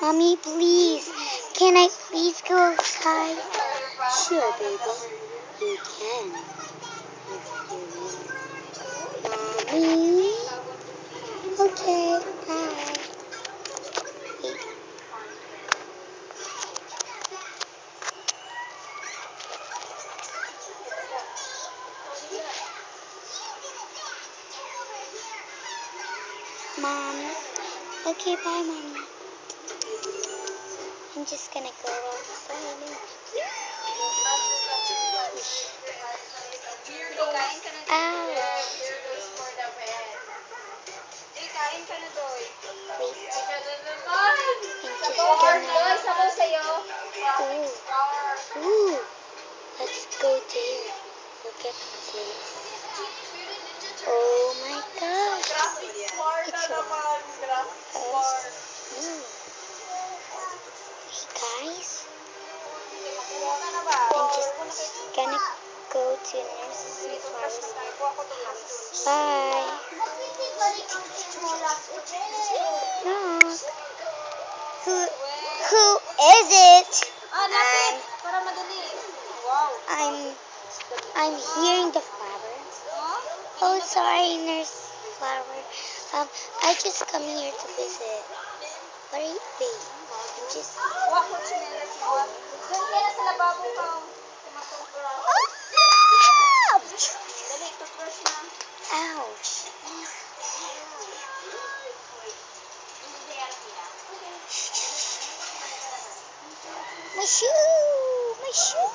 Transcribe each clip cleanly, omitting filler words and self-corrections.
Mommy, please. Can I please go outside? Sure, baby. You can. If you want. Mommy? Okay, bye. Mom. Okay, bye, Mommy. I'm just gonna go outside. Ouch. Ooh, let's go there. Look at the place. Oh my gosh. It's no. Hey guys, I'm just gonna go to Nurses and Flowers house. Bye. No. Who is it? I'm hearing the flower. Oh, sorry, Nurse Flower. I just come here to visit. What are you doing? I'm just. Ouch! My shoe! My shoe!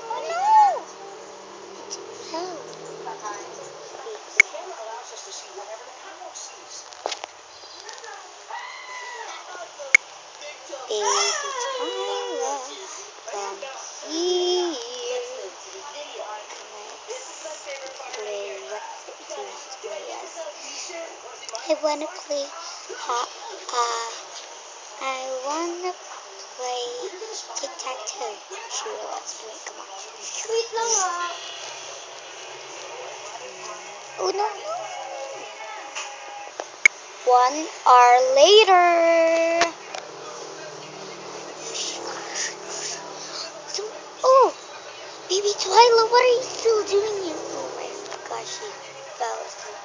Oh no! Help! Baby Tyler, come here. I wanna play I wanna play tic-tac-toe. She wants to play. Come on. Sweet Mama. Oh no. 1 hour later. Oh, baby Twyla, what are you still doing here? Oh my gosh, she fell asleep.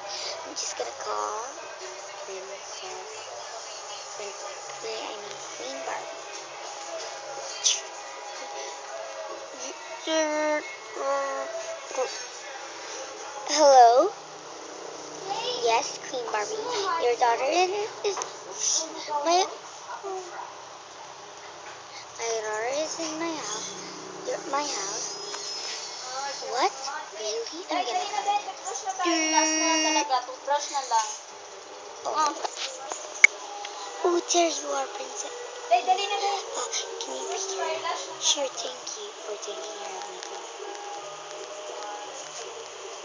I'm just gonna call Queen Barbie. Hello? Yes, Queen Barbie. Your daughter is my daughter is in my house. My house. What? Really? I'm gonna Oh, there's your princess. Can you be here? Sure, thank you for taking care of me.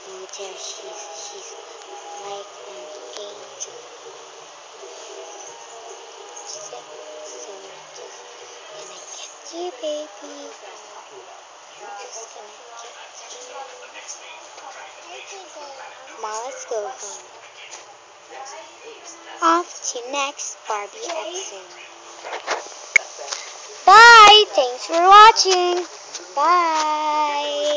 Oh, there she's like an angel. So I'm just gonna get you, baby. I'm just gonna get you. Mom, let's go home. Off to next Barbie episode. Bye! Thanks for watching. Bye!